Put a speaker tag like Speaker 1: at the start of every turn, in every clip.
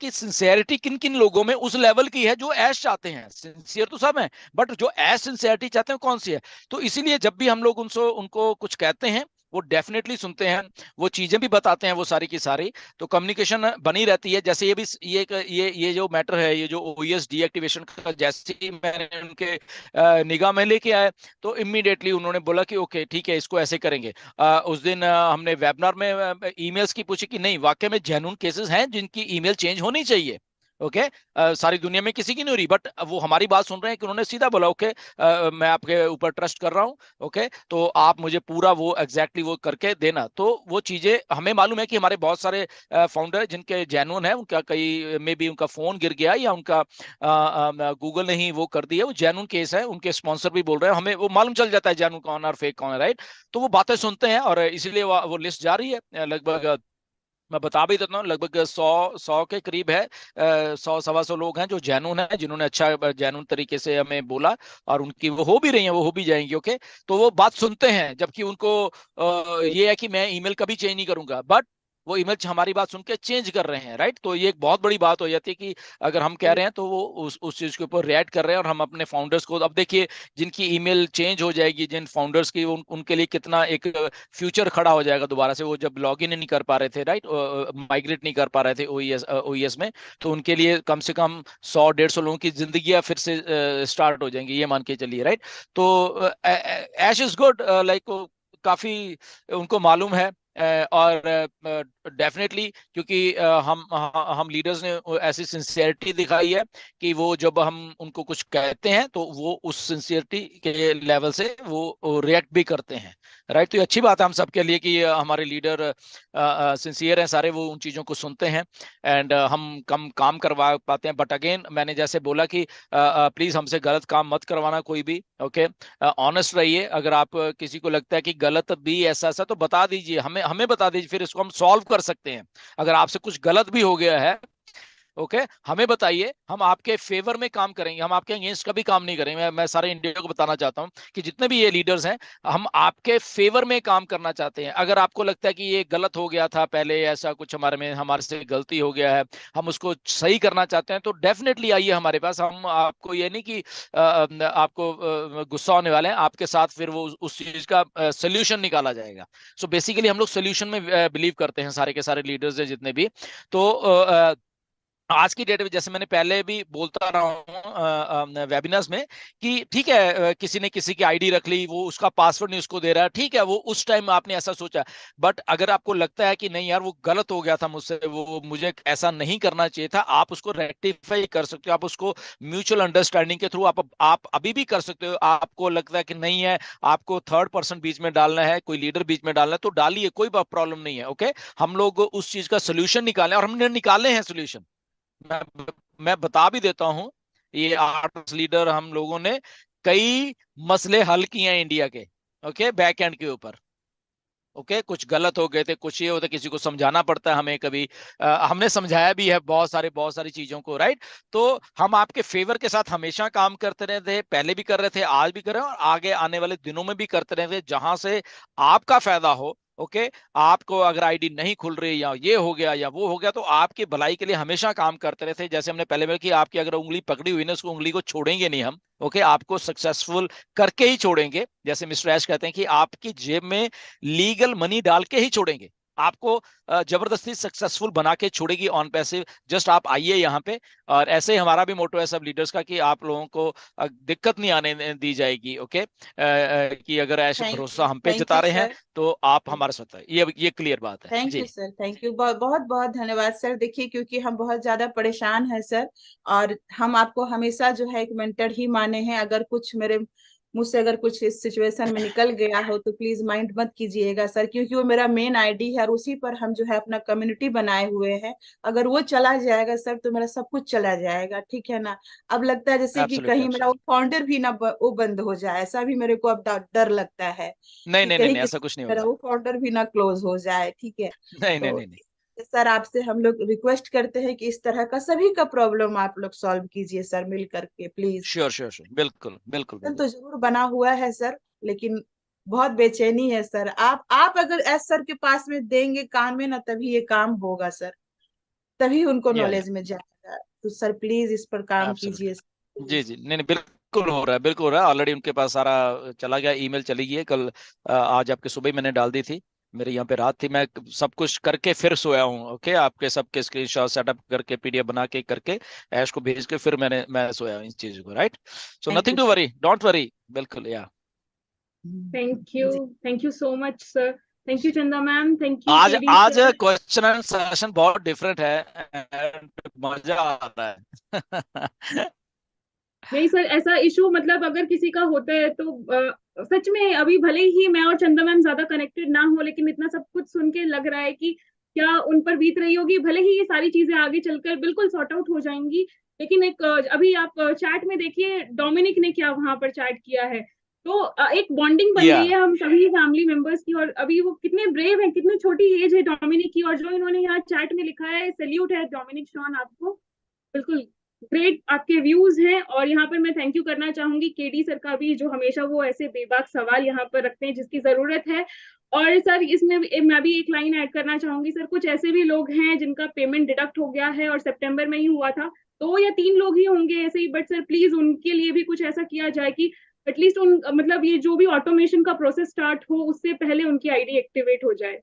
Speaker 1: कि सिंसियरिटी किन किन लोगों में उस लेवल की है जो ऐश चाहते हैं। सिंसियर तो सब हैं, बट जो ऐश सिंसियरिटी चाहते हैं कौन सी है। तो इसीलिए जब भी हम लोग उनसे उनको कुछ कहते हैं, वो डेफिनेटली सुनते हैं, वो चीजें भी बताते हैं, वो सारी की सारी। तो कम्युनिकेशन बनी रहती है। जैसे ये भी ये जो मैटर है, ये जो ओईएस डीएक्टिवेशन का, जैसे ही मैंने उनके निगाह में लेके आया, तो इमीडिएटली उन्होंने बोला कि ओके ठीक है, इसको ऐसे करेंगे। उस दिन हमने वेबिनार में ईमेल्स की पूछी कि नहीं, वाकई में जेन्युइन केसेस हैं जिनकी ईमेल चेंज होनी चाहिए। ओके, सारी दुनिया में किसी की नहीं हो रही, बट वो हमारी बात सुन रहे हैं कि उन्होंने सीधा बोला ओके, मैं आपके ऊपर ट्रस्ट कर रहा हूँ। ओके, तो आप मुझे पूरा वो एग्जैक्टली वो करके देना। तो वो चीजें हमें मालूम है कि हमारे बहुत सारे फाउंडर जिनके जेन्युइन है, उनका कई में भी उनका फोन गिर गया या उनका गूगल ने ही वो कर दिया, वो जेन्युइन केस है, उनके स्पॉन्सर भी बोल रहे हैं, हमें वो मालूम चल जाता है जेन्युइन कौन और फेक कौन है, राइट। तो वो बातें सुनते हैं, और इसीलिए वो लिस्ट जारी है। लगभग मैं बता भी देता हूँ, लगभग 100 के करीब है। 100 सवा 100 लोग हैं जो जैनून है, जिन्होंने अच्छा जैनून तरीके से हमें बोला, और उनकी वो हो भी रही हैं, वो हो भी जाएंगी। ओके, तो वो बात सुनते हैं, जबकि उनको ये है कि मैं ईमेल कभी चेंज नहीं करूंगा, बट वो ईमेल हमारी बात सुन के चेंज कर रहे हैं, राइट। तो ये एक बहुत बड़ी बात हो जाती है कि अगर हम कह रहे हैं तो वो उस चीज के ऊपर रिएक्ट कर रहे हैं। और हम अपने फाउंडर्स को, अब देखिए, जिनकी ईमेल चेंज हो जाएगी, जिन फाउंडर्स की, उनके लिए कितना एक फ्यूचर खड़ा हो जाएगा दोबारा से। वो जब लॉग इन नहीं कर पा रहे थे, राइट, माइग्रेट नहीं कर पा रहे थे ओईएस में, तो उनके लिए कम से कम 100 150 लोगों की जिंदगी फिर से स्टार्ट हो जाएंगी, ये मान के चलिए, राइट। तो ऐश इज गुड, लाइक काफी उनको मालूम है। और डेफिनेटली, क्योंकि हम लीडर्स ने ऐसी सिंसियरिटी दिखाई है कि वो जब हम उनको कुछ कहते हैं तो वो उस सिंसियरिटी के लेवल से वो रिएक्ट भी करते हैं, राइट। तो ये अच्छी बात है हम सबके लिए कि हमारे लीडर सिंसियर हैं सारे, वो उन चीज़ों को सुनते हैं, एंड हम कम काम करवा पाते हैं। बट अगेन, मैंने जैसे बोला कि प्लीज़ हमसे गलत काम मत करवाना कोई भी। ओके, ऑनेस्ट रहिए। अगर आप किसी को लगता है कि गलत भी ऐसा ऐसा, तो बता दीजिए, हमें हमें बता दीजिए, फिर इसको हम सॉल्व कर सकते हैं। अगर आपसे कुछ गलत भी हो गया है, ओके, हमें बताइए, हम आपके फेवर में काम करेंगे, हम आपके अगेंस्ट कभी काम नहीं करेंगे। मैं सारे इंडिया को बताना चाहता हूं कि जितने भी ये लीडर्स हैं, हम आपके फेवर में काम करना चाहते हैं। अगर आपको लगता है कि ये गलत हो गया था पहले, ऐसा कुछ हमारे में, हमारे से गलती हो गया है, हम उसको सही करना चाहते हैं, तो डेफिनेटली आइए हमारे पास। हम आपको ये नहीं कि आपको गुस्सा होने वाले हैं, आपके साथ फिर वो उस चीज का सोल्यूशन निकाला जाएगा। सो बेसिकली हम लोग सोल्यूशन में बिलीव करते हैं, सारे के सारे लीडर्स हैं जितने भी। तो आज की डेट में, जैसे मैंने पहले भी बोलता रहा हूँ वेबिनार्स में, कि ठीक है, किसी ने किसी की आईडी रख ली, वो उसका पासवर्ड नहीं उसको दे रहा है, ठीक है, वो उस टाइम आपने ऐसा सोचा। बट अगर आपको लगता है कि नहीं यार, वो गलत हो गया था मुझसे, वो मुझे ऐसा नहीं करना चाहिए था, आप उसको रेक्टिफाई कर सकते हो। आप उसको म्यूचुअल अंडरस्टैंडिंग के थ्रू आप अभी भी कर सकते हो। आपको लगता है कि नहीं है, आपको थर्ड पर्सन बीच में डालना है, कोई लीडर बीच में डालना है, तो डालिए, कोई प्रॉब्लम नहीं है। ओके, हम लोग उस चीज का सोल्यूशन निकालें, और हमने निकाले हैं सोल्यूशन। मैं मैं बता भी देता हूं, ये आर्ट्स लीडर हम लोगों ने कई मसले हल किए हैं इंडिया के, ओके, बैक एंड के ऊपर। ओके, कुछ गलत हो गए थे, कुछ ये होता, किसी को समझाना पड़ता है हमें कभी, हमने समझाया भी है बहुत सारी चीजों को, राइट। तो हम आपके फेवर के साथ हमेशा काम करते रहे थे, पहले भी कर रहे थे, आज भी कर रहे हैं, और आगे आने वाले दिनों में भी करते रहे थे, जहां से आपका फायदा हो। ओके, आपको अगर आईडी नहीं खुल रही, या ये हो गया या वो हो गया, तो आपकी भलाई के लिए हमेशा काम करते रहे थे। जैसे हमने पहले बोला कि आपकी अगर उंगली पकड़ी हुई ना, उसको उंगली को छोड़ेंगे नहीं हम। ओके, आपको सक्सेसफुल करके ही छोड़ेंगे। जैसे मिस्टर ऐश कहते हैं कि आपकी जेब में लीगल मनी डाल के ही छोड़ेंगे आपको। जबरदस्ती सक्सेसफुल बना के छोड़ेगी ऑन पैसिव। जस्ट आप आइए यहाँ पे। और ऐसे ही हमारा भी मोटो है सब लीडर्स का, कि आप लोगों को दिक्कत नहीं आने दी जाएगी। ओके, कि अगर ऐसे भरोसा हम पे
Speaker 2: थैंक
Speaker 1: जता
Speaker 2: यू
Speaker 1: रहे हैं,
Speaker 2: सर।
Speaker 1: तो आप हमारे साथ हैं। ये क्लियर बात है
Speaker 2: thank you
Speaker 1: ji.
Speaker 2: Sir, thank you, बहुत बहुत बहुत धन्यवाद सर। देखिए, क्योंकि हम बहुत ज्यादा परेशान हैं सर, और हम आपको हमेशा जो है एक मेंटर ही माने हैं। अगर कुछ मेरे मुझ से अगर कुछ इस सिचुएशन में निकल गया हो तो प्लीज माइंड मत कीजिएगा सर, क्योंकि वो मेरा मेन आईडी है, और उसी पर हम जो है अपना कम्युनिटी बनाए हुए हैं। अगर वो चला जाएगा सर तो मेरा सब कुछ चला जाएगा, ठीक है ना। अब लगता है जैसे कि
Speaker 1: एब्सोल्युटली,
Speaker 2: कहीं मेरा वो
Speaker 1: एब्सोल्युटली।
Speaker 2: फाउंडर भी ना वो बंद हो जाए, ऐसा भी मेरे को अब डर लगता है
Speaker 1: नहीं
Speaker 2: कि
Speaker 1: नहीं नहीं
Speaker 2: कहीं
Speaker 1: नहीं,
Speaker 2: किसी
Speaker 1: ऐसा कुछ नहीं
Speaker 2: तरह
Speaker 1: होगा।
Speaker 2: वो फाउंडर भी ना क्लोज हो जाए, ठीक है।
Speaker 1: नहीं नहीं
Speaker 2: तो
Speaker 1: नहीं नहीं।
Speaker 2: सर आपसे हम लोग रिक्वेस्ट करते हैं कि इस तरह का सभी का प्रॉब्लम आप लोग सॉल्व कीजिए सर, मिल करके प्लीज।
Speaker 1: श्योर श्योर श्योर, बिल्कुल बिल्कुल
Speaker 2: तो
Speaker 1: बिल्कुल।
Speaker 2: जरूर बना हुआ है सर, लेकिन बहुत बेचैनी है सर। आप अगर एस सर के पास में देंगे कान में ना, तभी ये काम होगा सर। तभी उनको
Speaker 1: या
Speaker 2: नॉलेज में जाएगा। तो सर प्लीज इस पर काम कीजिए।
Speaker 1: एब्सोल्युटली। जी जी, नहीं नहीं, बिल्कुल हो रहा है, बिल्कुल हो रहा है। ऑलरेडी उनके पास सारा चला गया, ईमेल चली गई है कल, आज आपके सुबह ही मैंने डाल दी थी। मेरे यहाँ पे रात थी, मैं सब कुछ करके फिर सोया हूँ। ओके, आपके सबके स्क्रीनशॉट सेटअप करके पीडीएफ बना के करके ऐश को भेज के फिर मैं सोया हूँ इस चीज को, right. So
Speaker 2: thank
Speaker 1: nothing
Speaker 2: you
Speaker 1: too
Speaker 2: sir.
Speaker 1: Worry, don't worry, बिल्कुल या।
Speaker 2: जी।
Speaker 3: Thank you so much sir. Thank you Chanda ma'am, thank you
Speaker 1: आज
Speaker 3: केडी
Speaker 1: आज
Speaker 3: सर।
Speaker 1: क्वेश्चन एंड सेशन बहुत डिफरेंट है and मजा आ रहा है।
Speaker 3: नहीं सर, ऐसा इशू मतलब अगर किसी का होता है तो सच में अभी भले ही मैं और चंदा मैम ज्यादा कनेक्टेड ना हो, लेकिन इतना सब कुछ सुन के लग रहा है कि क्या उन पर बीत रही होगी। भले ही ये सारी चीजें आगे चलकर बिल्कुल सॉर्ट आउट हो जाएंगी, लेकिन एक अभी आप चैट में देखिए डोमिनिक ने क्या वहां पर चैट किया है। तो एक बॉन्डिंग बन
Speaker 1: या
Speaker 3: गई है हम सभी फैमिली मेंबर्स की। और अभी वो कितने ब्रेव हैं, कितनी छोटी एज है डोमिनिक की, और जो इन्होंने यहाँ चैट में लिखा है, सैल्यूट है डोमिनिक शॉन आपको। बिल्कुल ग्रेट आपके व्यूज हैं। और यहाँ पर मैं थैंक यू करना चाहूंगी केडी सर का भी, जो हमेशा वो ऐसे बेबाक सवाल यहाँ पर रखते हैं जिसकी जरूरत है। और सर इसमें मैं भी एक लाइन ऐड करना चाहूंगी सर, कुछ ऐसे भी लोग हैं जिनका पेमेंट डिडक्ट हो गया है और सितंबर में ही हुआ था, 2 या 3 लोग ही होंगे ऐसे ही, बट सर प्लीज उनके लिए भी कुछ ऐसा किया जाए कि एटलीस्ट उन मतलब ये जो भी ऑटोमेशन का प्रोसेस स्टार्ट हो उससे पहले उनकी आईडी एक्टिवेट हो जाए।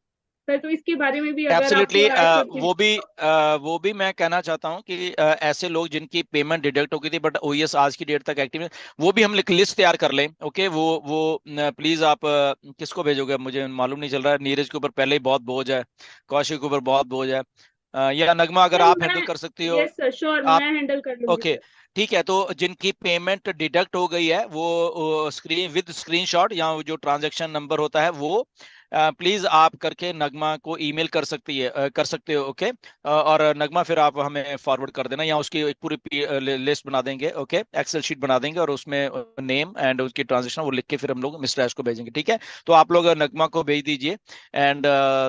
Speaker 3: सर तो इसके बारे में भी अगर आप
Speaker 1: एब्सोल्युटली,
Speaker 3: थोड़ा ऐड करके।
Speaker 1: वो भी मैं कहना चाहता हूं कि ऐसे लोग जिनकी पेमेंट डिडक्ट हो गई थी बट ओएस आज की डेट तक एक्टिव है, वो भी हम लिस्ट तैयार कर लें। ओके, वो प्लीज आप किसको भेजोगे मुझे मालूम नहीं चल रहा है। नीरज के ऊपर पहले ही बहुत बोझ है, कौशिक के ऊपर बहुत बोझ है, या नगमा अगर
Speaker 3: सर
Speaker 1: आप हैंडल
Speaker 3: मैं,
Speaker 1: कर सकती हो।
Speaker 3: यस सर श्योर,
Speaker 1: आप
Speaker 3: मैं हैंडल कर लूंगी
Speaker 1: ओके,
Speaker 3: सर।
Speaker 1: ठीक है। तो जिनकी पेमेंट डिडक्ट हो गई है वो स्क्रीन विद स्क्रीनशॉट या वो जो ट्रांजैक्शन नंबर होता है वो प्लीज आप करके नगमा को ईमेल कर सकती है, कर सकते हो। ओके, और नगमा फिर आप हमें फॉरवर्ड कर देना, या उसकी एक पूरी लिस्ट बना देंगे। ओके, एक्सेल शीट बना देंगे और उसमें नेम एंड उसकी ट्रांजेक्शन वो लिख के फिर हम लोग मिस्टर एस को भेजेंगे। ठीक है, तो आप लोग नगमा को भेज दीजिए एंड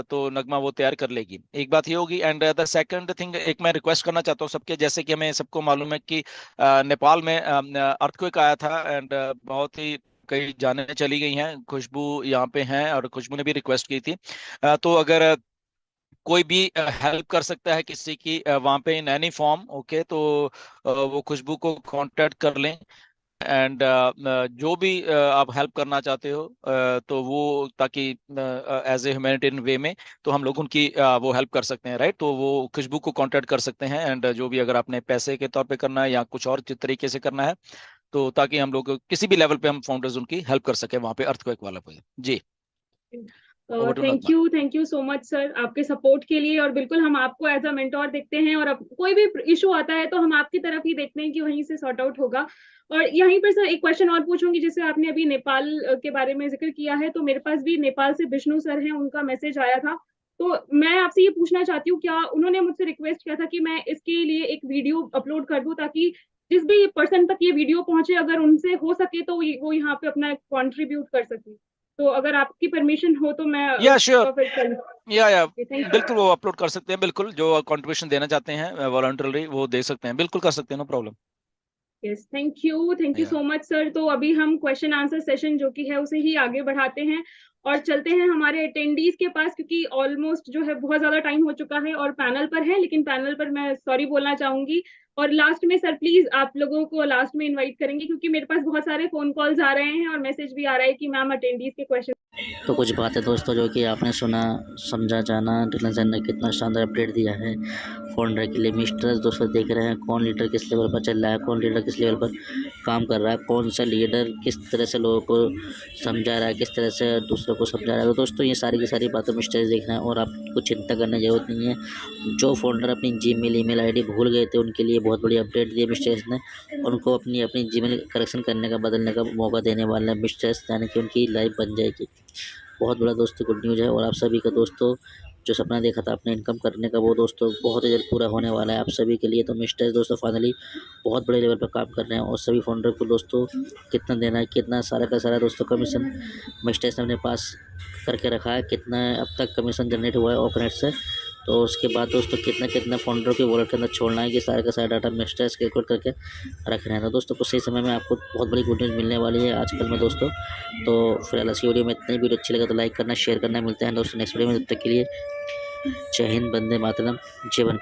Speaker 1: तो नगमा वो तैयार कर लेगी। एक बात ये होगी। एंड द सेकंड थिंग, एक मैं रिक्वेस्ट करना चाहता हूँ सबके, जैसे कि हमें सबको मालूम है कि नेपाल में अर्थक्वेक आया था एंड बहुत ही कई जाने चली गई हैं। खुशबू यहाँ पे हैं और खुशबू ने भी रिक्वेस्ट की थी। तो अगर कोई भी हेल्प कर सकता है किसी की वहाँ पे इन एनी फॉर्म, ओके, तो वो खुशबू को कांटेक्ट कर लें। एंड जो भी आप हेल्प करना चाहते हो तो वो, ताकि एज ए ह्यूमैनिटेरियन वे में तो हम लोग उनकी वो हेल्प कर सकते हैं, राइट। तो वो खुशबू को कांटेक्ट कर सकते हैं एंड जो भी अगर आपने पैसे के तौर पे करना है या कुछ और तरीके से करना है, तो ताकि हम लोग किसी भी लेवल पे हम फाउंडर्स उनकी हेल्प कर सके वहां पे अर्थक्वेक वाला पे। जी, over to Nagma.
Speaker 3: Thank you so much sir आपके सपोर्ट के लिए। और बिल्कुल हम आपको एज अ मेंटोर देखते हैं, और अब कोई भी इशू आता है तो हम आपकी तरफ ही देखते हैं कि वहीं से सॉर्ट आउट होगा। और यहीं पर सर एक क्वेश्चन और पूछूंगी, जैसे आपने अभी नेपाल के बारे में जिक्र किया है, तो मेरे पास भी नेपाल से विष्णु सर हैं, उनका मैसेज आया था। तो मैं आपसे ये पूछना चाहती हूँ, क्या उन्होंने मुझसे रिक्वेस्ट किया था कि मैं इसके लिए एक वीडियो अपलोड कर दूं, ताकि जिस भी पर्सन तक ये वीडियो पहुंचे, अगर उनसे हो सके तो वो यहाँ पे अपना कंट्रीब्यूट कर सके। तो अगर आपकी परमिशन हो तो मैं
Speaker 1: या श्योर,
Speaker 3: उसका फिर
Speaker 1: या
Speaker 3: थैंक
Speaker 1: बिल्कुल,
Speaker 3: यू।
Speaker 1: वो अपलोड कर सकते हैं। बिल्कुल, जो कंट्रीब्यूशन देना चाहते हैं वॉलंटरली वो दे सकते हैं, बिल्कुल कर सकते हैं, no problem.
Speaker 3: Yes thank you
Speaker 1: या
Speaker 3: सो मच सर। तो अभी हम क्वेश्चन आंसर सेशन जो कि है उसे ही आगे बढ़ाते हैं और चलते हैं हमारे अटेंडीज के पास, क्योंकि ऑलमोस्ट जो है बहुत ज्यादा टाइम हो चुका है और पैनल पर है, लेकिन पैनल पर मैं सॉरी बोलना चाहूंगी। और लास्ट में सर प्लीज आप लोगों को लास्ट में इनवाइट करेंगे, क्योंकि मेरे पास बहुत सारे फोन कॉल्स आ रहे हैं और मैसेज भी आ रहा है कि मैम अटेंडीज के क्वेश्चन।
Speaker 4: तो कुछ बातें दोस्तों जो कि आपने सुना, समझा, जाना। डिलन ने कितना शानदार अपडेट दिया है फाउंडर के लिए। मिस्टर्स दोस्तों देख रहे हैं कौन लीडर किस लेवल पर चल रहा है, कौन लीडर किस लेवल पर काम कर रहा है, कौन सा लीडर किस तरह से लोगों को समझा रहा है, किस तरह से दूसरों को समझा रहा है। तो दोस्तों ये सारी की सारी बातें मिस्टर्स देख रहे हैं और आपको चिंता करने की जरूरत नहीं है। जो फाउंडर अपनी जीमेल ईमेल आईडी भूल गए थे उनके लिए बहुत बड़ी अपडेट दी मिस्टर्स ने। उनको अपनी अपनी जीमेल करेक्शन करने का, बदलने का मौका देने वाला है मिस्टर्स, यानी कि उनकी लाइफ बन जाएगी। बहुत बड़ा दोस्तों गुड न्यूज़ है। और आप सभी का दोस्तों जो सपना देखा था अपने इनकम करने का, वो दोस्तों बहुत ही जल्द पूरा होने वाला है आप सभी के लिए। तो मिस्टर दोस्तों फाइनली बहुत बड़े लेवल पर काम कर रहे हैं और सभी फाउंडर को दोस्तों कितना देना है, कितना सारा का सारा दोस्तों कमीशन मिस्टर ने अपने पास करके रखा है, कितना अब तक कमीशन जनरेट हुआ है ओपनेट से। तो उसके बाद दोस्तों कितना कितना फाउंडर के वॉलेट के अंदर छोड़ना है, कि सारे का सारा डाटा मिस्टर्स कैलकुलेट करके रख रहे हैं। तो दोस्तों कुछ सही समय में आपको बहुत बड़ी गुड न्यूज़ मिलने वाली है आजकल में दोस्तों। तो फिलहाल इस वीडियो में इतनी वीडियो अच्छी लगे तो लाइक करना, शेयर करना। मिलते हैं दोस्तों नेक्स्ट वीडियो में, तब तक के लिए जय हिंद, वंदे मातरम, जय वन।